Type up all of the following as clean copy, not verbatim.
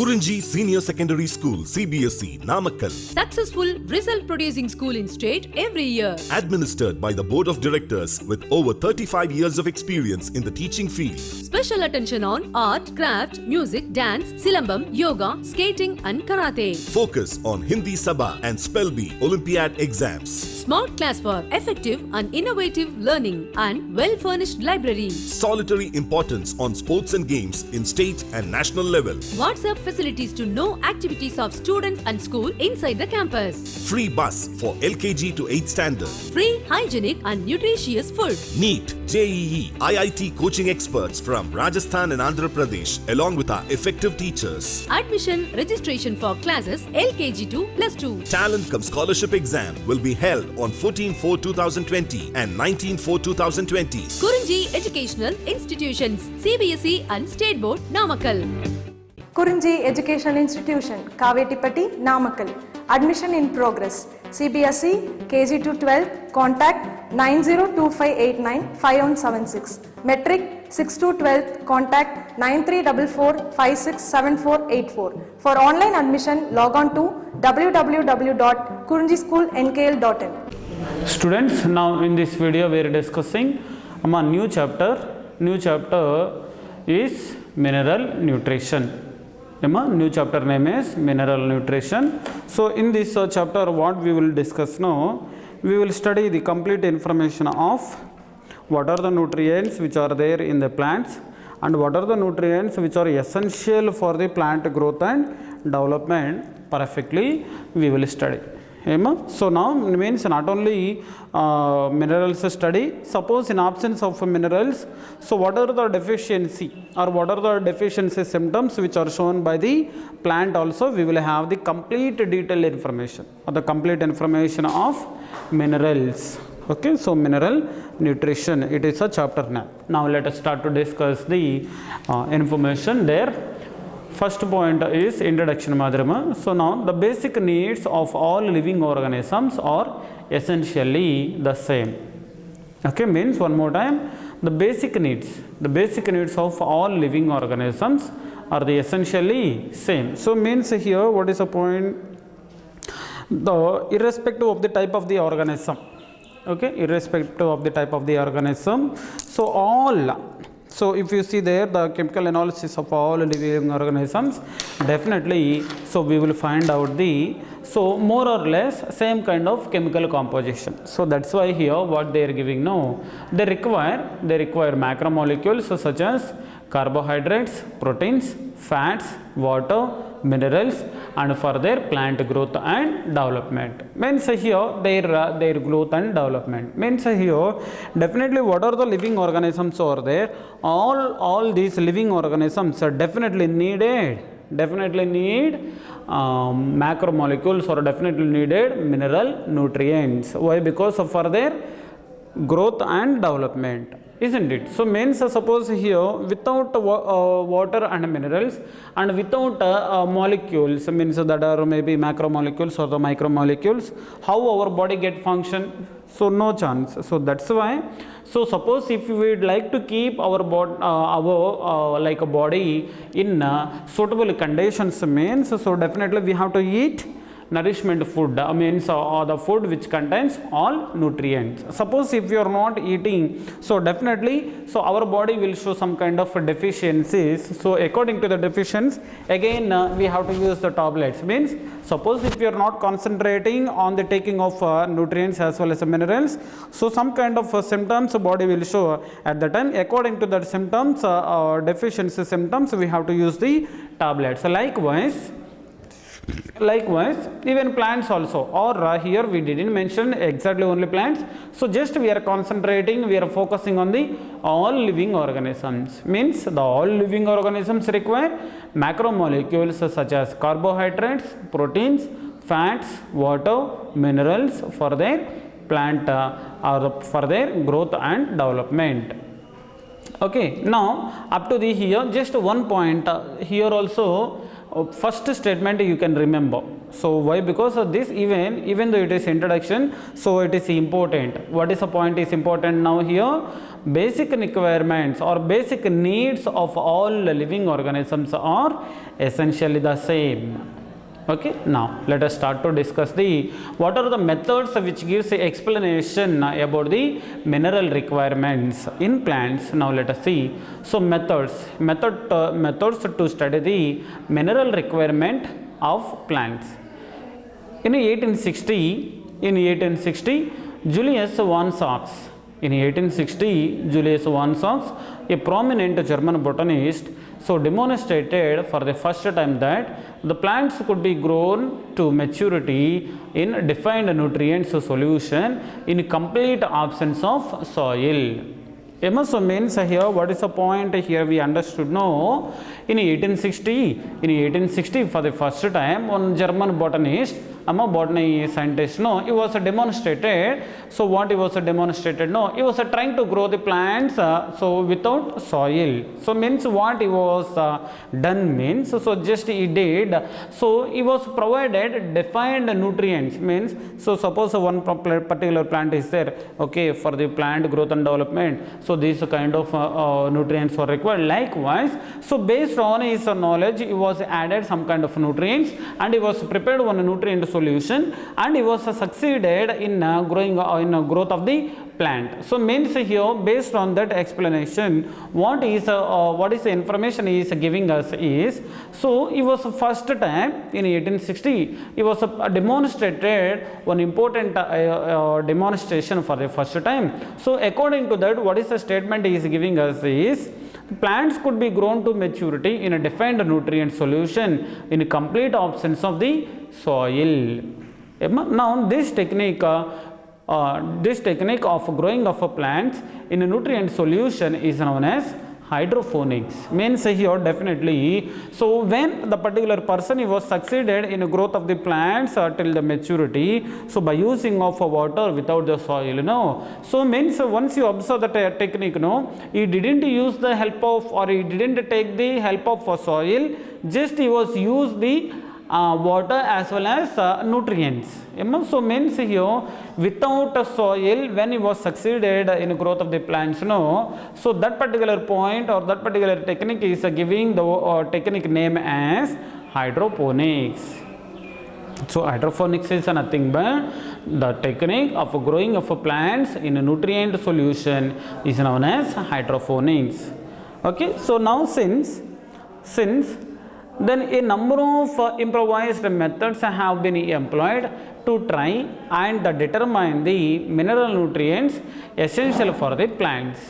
KURINJI Senior Secondary School, CBSE, Namakkal. Successful result producing school in state every year. Administered by the Board of Directors with over 35 years of experience in the teaching field. Special attention on art, craft, music, dance, silambam, yoga, skating and karate. Focus on Hindi Sabha and Spell Bee Olympiad exams. Smart class for effective and innovative learning and well-furnished library. Solitary importance on sports and games in state and national level. WhatsApp facilities to know activities of students and school inside the campus. Free bus for LKG to 8th standard. Free, hygienic and nutritious food. NEET, JEE, IIT coaching experts from Rajasthan and Andhra Pradesh along with our effective teachers. Admission registration for classes LKG to +2. Talent cum scholarship exam will be held on 14/4/2020 and 19/4/2020. KURINJI Educational Institutions, CBSE and State Board, Namakkal. KURINJI Educational Institution, Kavetipatti, Namakkal. Admission in progress. CBSE, KG to 12, contact 9025895176. Metric, 6 to 12, contact 9344567484. For online admission, log on to www.kurinjischoolnkl.in. Students, now in this video we are discussing a new chapter. New chapter is mineral nutrition. New chapter name is mineral nutrition. So in this chapter what we will discuss now, we will study the complete information of what are the nutrients which are there in the plants and what are the nutrients which are essential for the plant growth and development. Perfectly we will study. So now means not only minerals study, suppose in absence of minerals, so what are the deficiency or what are the deficiency symptoms which are shown by the plant, also we will have the complete detailed information or the complete information of minerals. Okay, so mineral nutrition, it is a chapter name. Now let us start to discuss the information there. First point is introduction madhyama. So now the basic needs of all living organisms are essentially the same. Okay, means one more time, the basic needs of all living organisms are the essentially same. So means here what is the point, the irrespective of the type of the organism. Okay, irrespective of the type of the organism, so all. So if you see there the chemical analysis of all living organisms, definitely so we will find out the more or less same kind of chemical composition. So that's why here what they are giving now, they require macromolecules such as carbohydrates, proteins, fats, water, minerals and for their plant growth and development. Means here their growth and development. Means here definitely what are the living organisms are there, all these living organisms are definitely need macromolecules or definitely needed mineral nutrients. Why? Because of for their growth and development, isn't it? So means suppose here without water and minerals and without molecules, means that are maybe macromolecules or the micromolecules, how our body get function? So no chance. So that's why, so suppose if we would like to keep our like a body in suitable conditions, means so definitely we have to eat nourishment food, means the food which contains all nutrients. Suppose if you are not eating, so definitely so our body will show some kind of deficiencies. So according to the deficiencies, again we have to use the tablets. Means suppose if you are not concentrating on the taking of nutrients as well as minerals, so some kind of symptoms body will show at the time. According to that symptoms, deficiency symptoms, we have to use the tablets. Likewise even plants also, or here we didn't mention exactly only plants, so just we are focusing on the all living organisms. Means the all living organisms require macromolecules such as carbohydrates, proteins, fats, water, minerals for their plant or for their growth and development. Okay, now up to the here just one point here also first statement you can remember. So why? Because of this, even though it is introduction, so it is important. What is the point is important now here? Basic requirements or basic needs of all living organisms are essentially the same. Okay, now let us start to discuss the what are the methods which gives the explanation about the mineral requirements in plants. Now let us see. So methods to study the mineral requirement of plants. In 1860, Julius von Sachs. In 1860, Julius von Sachs, a prominent German botanist, so demonstrated for the first time that the plants could be grown to maturity in defined nutrients solution in complete absence of soil. So means here, what is the point here we understood now? In 1860 for the first time, one German botanist, botany scientist, no, he was demonstrated. So what he was demonstrated? No, he was trying to grow the plants so without soil. So means what he was done means, so just he did. So he was provided defined nutrients, means so suppose one particular plant is there, okay, for the plant growth and development. So these kind of nutrients were required. Likewise, so based on his knowledge, he was added some kind of nutrients and he was prepared one nutrient solution and he was succeeded in growth of the plant. So means here based on that explanation, what is the information he is giving us is, so he was first time in 1860 he was demonstrated one important demonstration for the first time. So according to that, what is the statement he is giving us is, plants could be grown to maturity in a defined nutrient solution in a complete absence of the soil. Now this technique of growing of a plants in a nutrient solution is known as hydroponics. Means here definitely, so when the particular person he was succeeded in growth of the plants till the maturity, so by using of water without the soil, so means once you observe the technique, he didn't use the help of, or he didn't take the help of soil, just he was used the water as well as nutrients. So means here without soil, when he was succeeded in growth of the plants, so that particular point or that particular technique is giving the technique name as hydroponics. So hydroponics is nothing but the technique of growing of plants in a nutrient solution is known as hydroponics. Okay, so now since then a number of improvised methods have been employed to try and determine the mineral nutrients essential for the plants.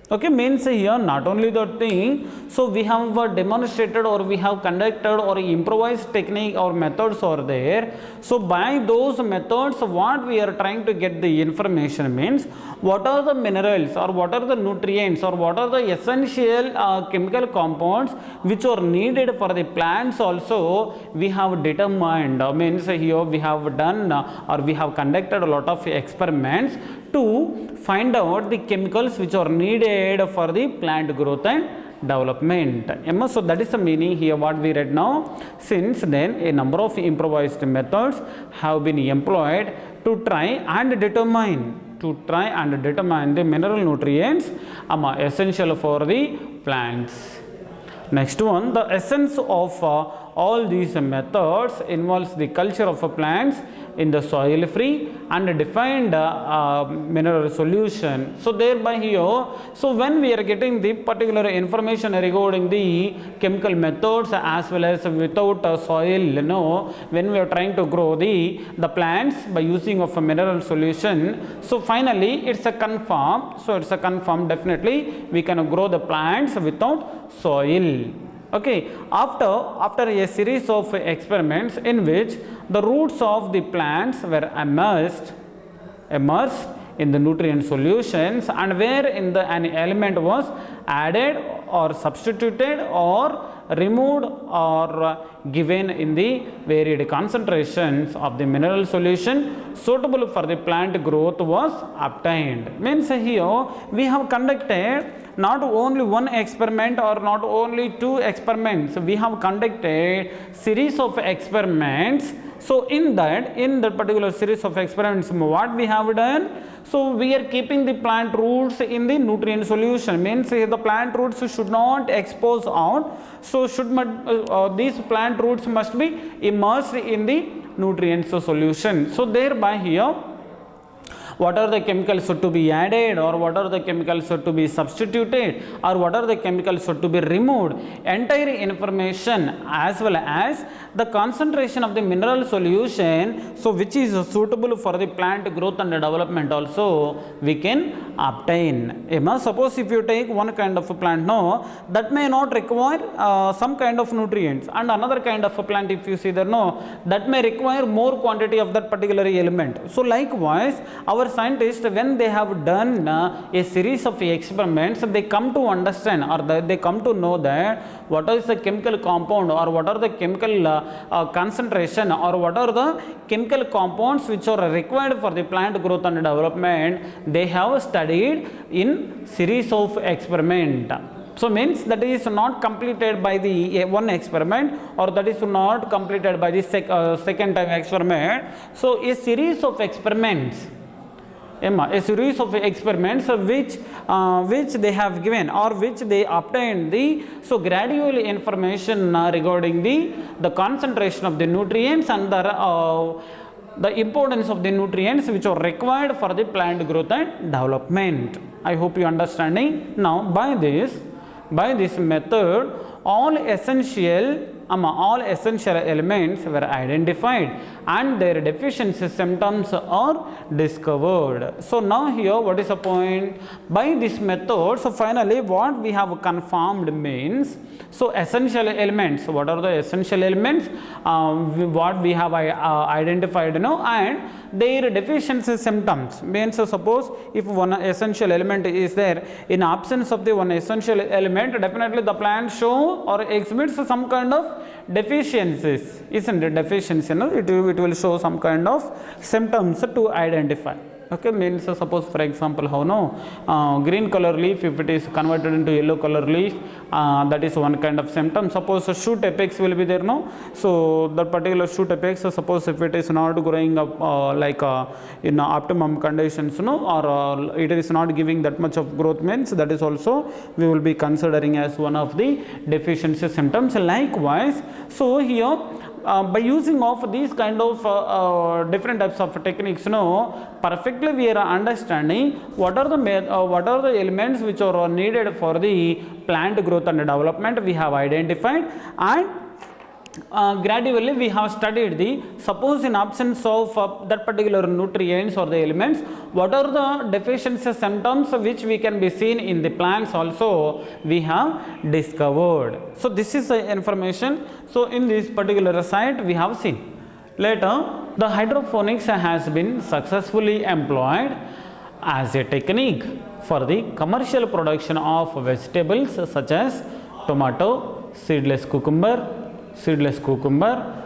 Okay, means here not only that thing, so we have demonstrated or we have conducted or improvised technique or methods are there. So by those methods, what we are trying to get the information means, what are the minerals or what are the nutrients or what are the essential chemical compounds which are needed for the plants also we have determined. Means here we have done or we have conducted a lot of experiments to find out the chemicals which are needed for the plant growth and development. So that is the meaning here what we read now. Since then a number of improvised methods have been employed to try and determine the mineral nutrients essential for the plants. Next one, the essence of all these methods involves the culture of plants in the soil free and defined mineral solution. So thereby here, so when we are getting the particular information regarding the chemical methods as well as without soil, when we are trying to grow the plants by using of a mineral solution, so finally it's a confirm. So it's a confirm, definitely we can grow the plants without soil. Okay, after a series of experiments in which the roots of the plants were immersed in the nutrient solutions and where an element was added or substituted or removed or given in the varied concentrations of the mineral solution suitable for the plant growth was obtained. Means here we have conducted not only one experiment or not only two experiments, we have conducted series of experiments. So in that particular series of experiments, what we have done, so we are keeping the plant roots in the nutrient solution, means the plant roots should not expose out, so these plant roots must be immersed in the nutrients solution. So thereby here, what are the chemicals to be added, or what are the chemicals to be substituted, or what are the chemicals to be removed, entire information as well as the concentration of the mineral solution, so which is suitable for the plant growth and development also we can obtain. Suppose if you take one kind of a plant, no, that may not require some kind of nutrients, and another kind of a plant, if you see there, no, that may require more quantity of that particular element. So likewise, our scientists, when they have done a series of experiments, they come to understand, or they come to know that what is the chemical compound, or what are the chemical concentration, or what are the chemical compounds which are required for the plant growth and development, they have studied in series of experiment. So means that is not completed by the one experiment, or that is not completed by the second time experiment. So a series of experiments, a series of experiments which they have given, or which they obtained the gradually information regarding the concentration of the nutrients and the importance of the nutrients which are required for the plant growth and development. I hope you understanding. Now by this method, all essential elements were identified and their deficiency symptoms are discovered. So now here, what is the point? By this method, so finally what we have confirmed means, so essential elements, what are the essential elements what we have identified now, and their deficiency symptoms means, so suppose if one essential element is there, in absence of the one essential element, definitely the plant show or exhibits some kind of deficiencies, isn't it? Deficiency, no? It will show some kind of symptoms to identify. Okay, means suppose for example, how no green color leaf, if it is converted into yellow color leaf, that is one kind of symptom. Suppose a shoot apex will be there, no, so that particular shoot apex, suppose if it is not growing up in optimum conditions, no, or it is not giving that much of growth, means that is also we will be considering as one of the deficiency symptoms. Likewise, so here by using of these kind of different types of techniques, perfectly we are understanding what are the elements which are needed for the plant growth and development we have identified, and gradually we have studied the, suppose in absence of that particular nutrients or the elements, what are the deficiency symptoms which we can be seen in the plants also we have discovered. So this is the information. So in this particular site we have seen. Later, the hydroponics has been successfully employed as a technique for the commercial production of vegetables such as tomato, seedless cucumber,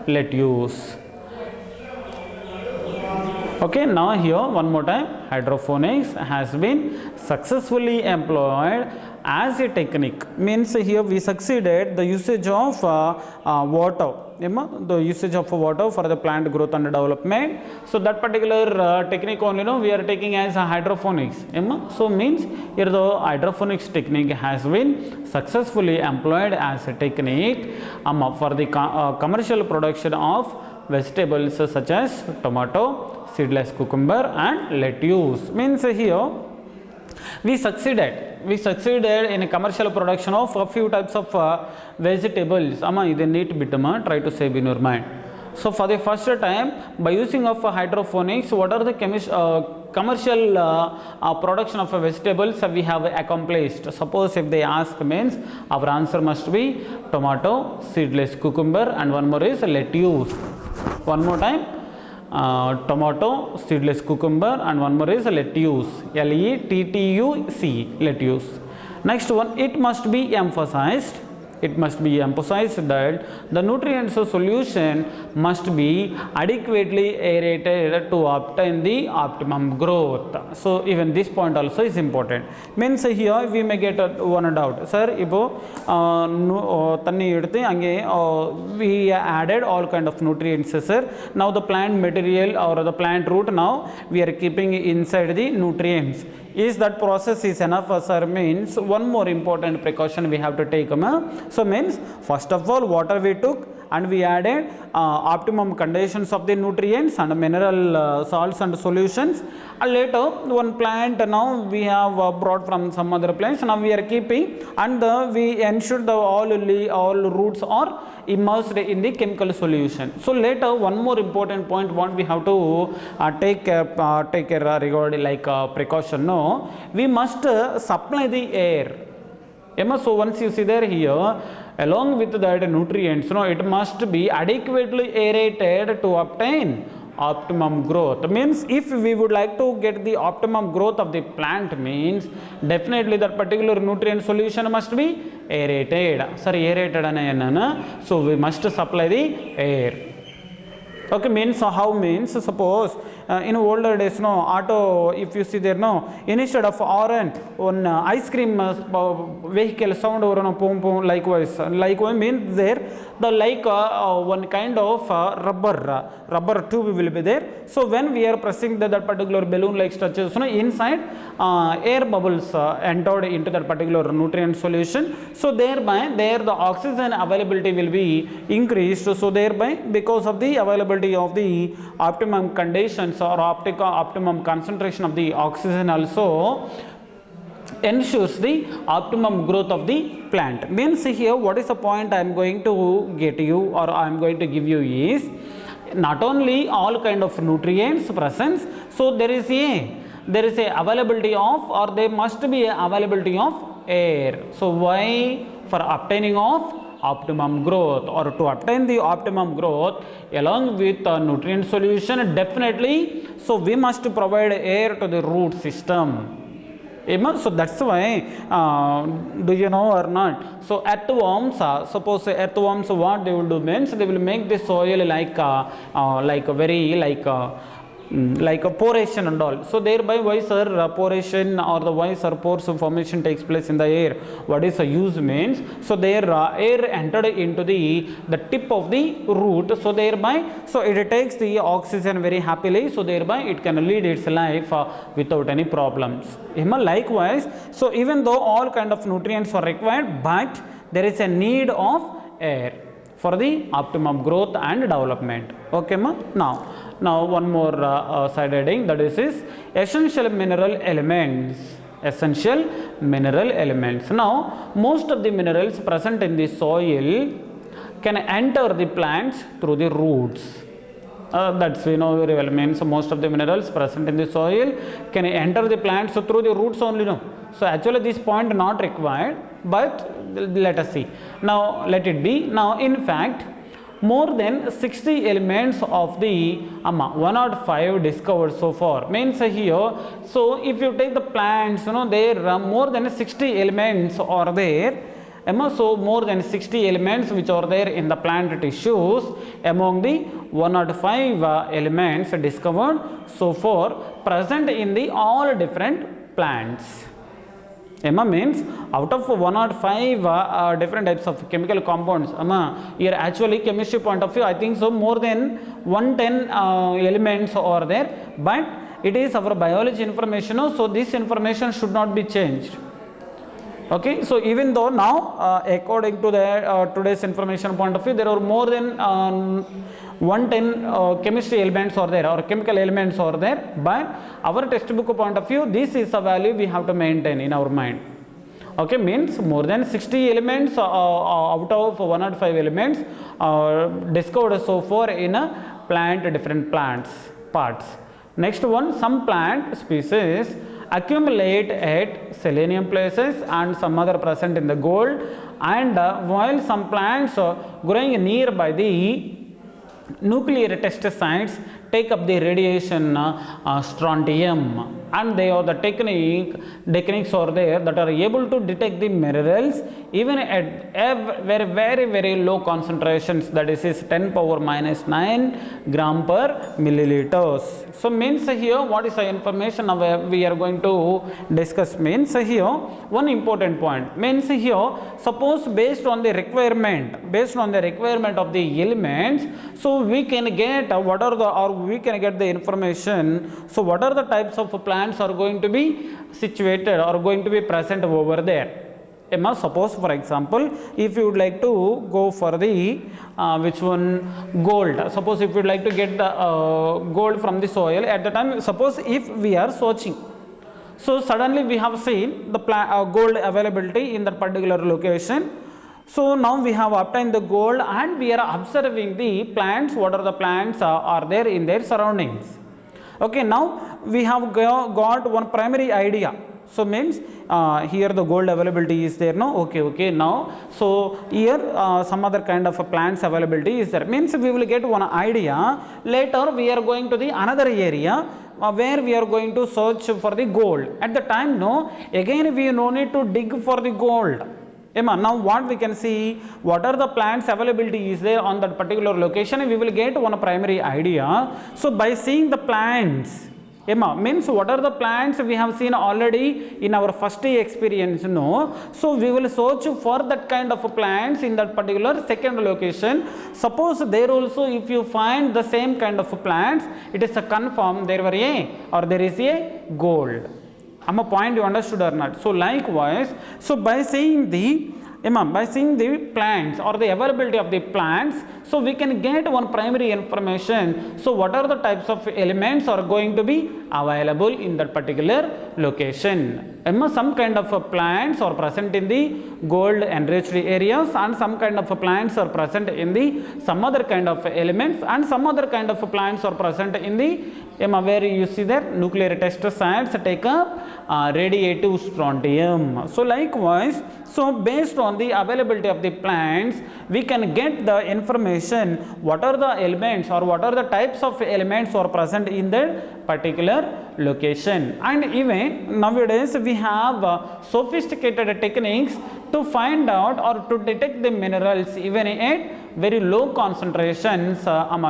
lettuce. Okay, now here one more time, hydroponics has been successfully employed as a technique, means here we succeeded the usage of water, the usage of water for the plant growth and development. So that particular technique only we are taking as a hydroponics. So means here the hydroponics technique has been successfully employed as a technique for the commercial production of vegetables such as tomato, seedless cucumber and lettuce. Means here we succeeded in a commercial production of a few types of vegetables. This neat bit try to save in your mind. So for the first time, by using of hydroponics, what are the commercial production of vegetables we have accomplished? Suppose if they ask, means our answer must be tomato, seedless cucumber and one more is lettuce. One more time, tomato, seedless cucumber and one more is lettuce, lettuce. Next one, it must be emphasized it must be emphasized that the nutrients solution must be adequately aerated to obtain the optimum growth. So even this point also is important. Means here we may get one doubt, sir, ipo tanni eduthe ange we added all kind of nutrients, sir. Now the plant material or the plant root now we are keeping inside the nutrients. Is that process is enough, sir? Means one more important precaution we have to take. So means first of all water we took and we added optimum conditions of the nutrients and mineral salts and solutions, and later one plant now we have brought from some other place, now we are keeping, and we ensure the all roots are immersed in the chemical solution. So later one more important point what we have to take care regarding like precaution, no, we must supply the air. So once you see there here, along with that nutrients, no, it must be adequately aerated to obtain optimum growth. Means if we would like to get the optimum growth of the plant, means definitely that particular nutrient solution must be aerated. Sorry, aerated anayana. So we must supply the air. Okay, means how means suppose in older days, no, auto, if you see there, no, instead of horn on ice cream vehicle sound over no pum pum, likewise means there the like one kind of rubber tube will be there. So when we are pressing that particular balloon like structures, no, inside air bubbles entered into that particular nutrient solution. So thereby there the oxygen availability will be increased. So thereby because of the availability of the optimum conditions or optimum concentration of the oxygen also ensures the optimum growth of the plant. Means here what is the point I am going to get you or I am going to give you is not only all kind of nutrients presence, so there is a availability of, or there must be a availability of air. So why? For obtaining of optimum growth, or to obtain the optimum growth along with nutrient solution, definitely so we must provide air to the root system. So that's why do you know or not, so earthworms, suppose earthworms what they will do means they will make the soil like very like a poration and all. So thereby why sir poration or the why sir pores formation takes place in the air, what is the use means, so their air entered into the tip of the root, so thereby so it takes the oxygen very happily, so thereby it can lead its life without any problems. Likewise, so even though all kind of nutrients are required, but there is a need of air for the optimum growth and development. Okay, now one more side heading, that is essential mineral elements. Essential mineral elements. Now most of the minerals present in the soil can enter the plants through the roots. That's we know very well. Means most of the minerals present in the soil can enter the plants through the roots only, no. So actually this point not required, but let us see. Now let it be. Now in fact more than 60 elements of the 105 discovered so far. Means here, so if you take the plants, you know, there are more than 60 elements are there. So more than 60 elements which are there in the plant tissues among the 105 elements discovered so far present in the all different plants. Means out of 105 different types of chemical compounds, here actually chemistry point of view I think so more than 110 elements are there, but it is our biology information, so this information should not be changed. Okay, so even though now according to the today's information point of view there are more than 110 chemistry elements are there or chemical elements are there, but our textbook point of view this is a value we have to maintain in our mind. Okay, means more than 60 elements out of 105 elements discovered so far in a plant, different plants parts. Next one, some plant species accumulate at selenium places and some other present in the gold, and while some plants growing nearby the nuclear test sites take up the radiation strontium. and they are the techniques are there that are able to detect the minerals even at very low concentrations, that is 10 power minus 9 gram per milliliters. So means here what is the information we are going to discuss means here one important point means here suppose based on the requirement of the elements, so we can get we can get the information. So what are the types of plants are going to be situated or going to be present over there. Suppose for example if you would like to go for the which one, gold. Suppose if you would like to get the gold from the soil, at the time suppose if we are searching, so suddenly we have seen the gold availability in that particular location. So now we have obtained the gold and we are observing the plants, what are the plants are there in their surroundings. Okay, now we have got one primary idea. So means here the gold availability is there, no? Okay, now so here some other kind of plants availability is there, means we will get one idea. Later we are going to the another area where we are going to search for the gold. At the time, no, again we no need to dig for the gold. Now what we can see, what are the plants availability is there on that particular location, we will get one primary idea. So by seeing the plants, means what are the plants we have seen already in our first experience, no? So we will search for that kind of plants in that particular second location. Suppose there also if you find the same kind of plants, it is a confirm there is a gold. A point you understood or not? So likewise, so by seeing the plants or the availability of the plants, so we can get one primary information. So what are the types of elements are going to be available in that particular location. Some kind of plants are present in the gold enriched areas and some kind of plants are present in the some other kind of elements and some other kind of plants are present in the where you see there nuclear test sites take up radiative strontium. So likewise, so based on the availability of the plants, we can get the information what are the elements or what are the types of elements are present in that particular location. And even nowadays we have sophisticated techniques to find out or to detect the minerals even at very low concentrations.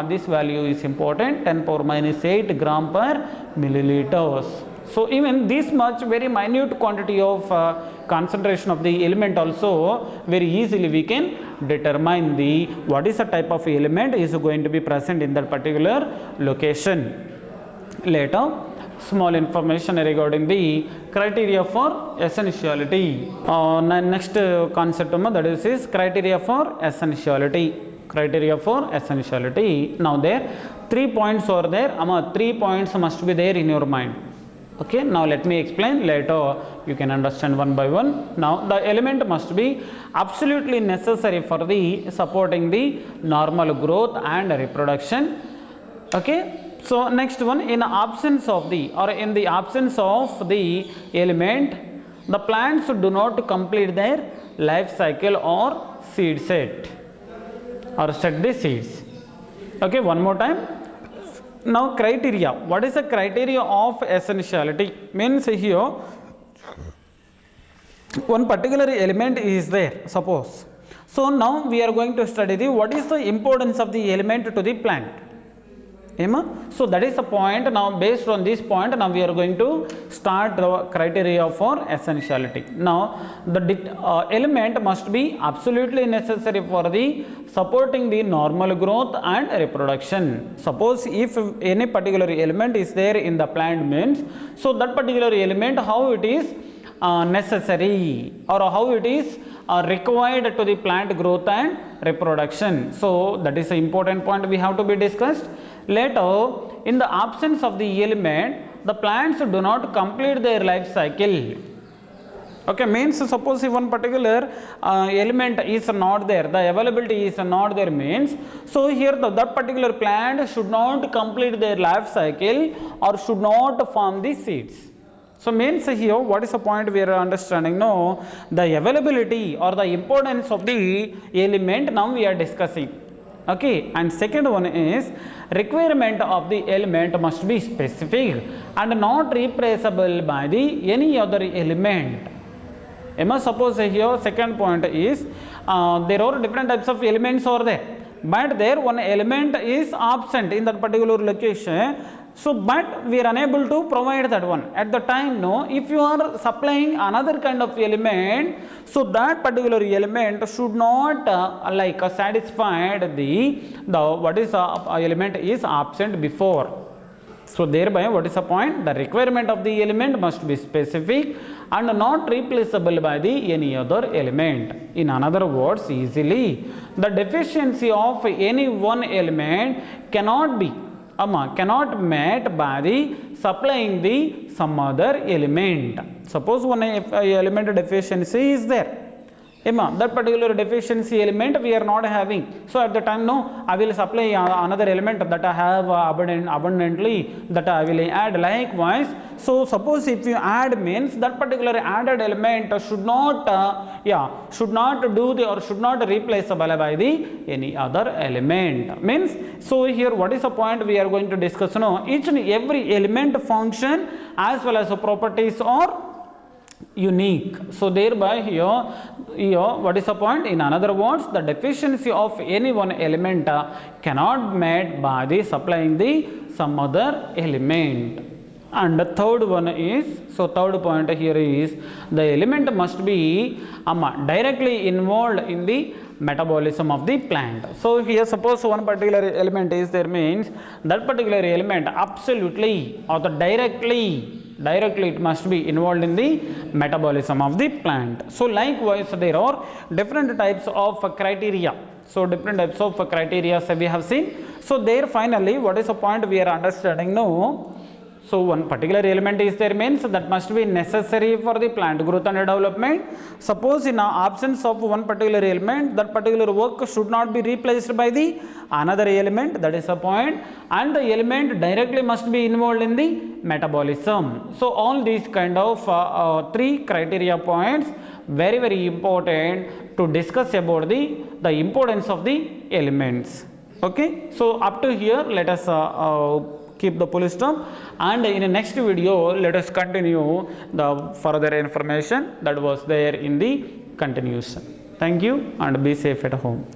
This value is important, 10 power minus 8 gram per milliliters. So even this much very minute quantity of concentration of the element also very easily we can determine the what is the type of element is going to be present in that particular location. Later, small information regarding the criteria for essentiality. Next concept that is criteria for essentiality. Criteria for essentiality. Now there 3 points are there. 3 points must be there in your mind. Okay, now let me explain, later you can understand one by one. Now the element must be absolutely necessary for the supporting the normal growth and reproduction. Okay, so next one, in the absence of the element, the plants do not complete their life cycle or seed set or set the seeds. Okay, one more time. Now criteria, what is the criteria of essentiality? Means here one particular element is there, suppose. So now we are going to study the what is the importance of the element to the plant. So that is the point. Now based on this point, now we are going to start the criteria for essentiality. Now the element must be absolutely necessary for the supporting the normal growth and reproduction. Suppose if any particular element is there in the plant means, so that particular element how it is necessary or how it is required to the plant growth and reproduction. So that is an important point we have to be discussed. Later, in the absence of the element, the plants do not complete their life cycle. Okay, means suppose if one particular element is not there, the availability is not there means, so here that particular plant should not complete their life cycle or should not form the seeds. So means here what is the point we are understanding? No, the availability or the importance of the element now we are discussing. Okay, and second one is requirement of the element must be specific and not replaceable by the any other element. Suppose here second point is there are different types of elements are there, but there one element is absent in that particular location. So but we are unable to provide that one at the time. No, if you are supplying another kind of element, so that particular element should not satisfied the what is element is absent before. So thereby what is the point? The requirement of the element must be specific and not replaceable by the any other element. In another words, easily the deficiency of any one element cannot be cannot met by the supplying the some other element. Suppose one element deficiency is there, that particular deficiency element we are not having, so at the time no, I will supply another element that I have abundantly, that I will add likewise. So suppose if you add means that particular added element should not do the or should not replaceable by the any other element means. So here what is the point we are going to discuss now? Each and every element function as well as the properties are unique. So thereby here what is the point? In another words, the deficiency of any one element cannot met by the supplying the some other element. And the third one is, so third point here is the element must be directly involved in the metabolism of the plant. So here suppose one particular element is there means that particular element absolutely or the directly it must be involved in the metabolism of the plant. So likewise there are different types of criteria. So different types of criteria we have seen. So there finally what is the point we are understanding now? So one particular element is there means that must be necessary for the plant growth and development. Suppose in absence of one particular element, that particular work should not be replaced by the another element, that is the point, and the element directly must be involved in the metabolism. So all these kind of three criteria points very important to discuss about the importance of the elements. Okay, so up to here let us keep the full stop, and in the next video let us continue the further information that was there in the continuation. Thank you and be safe at home.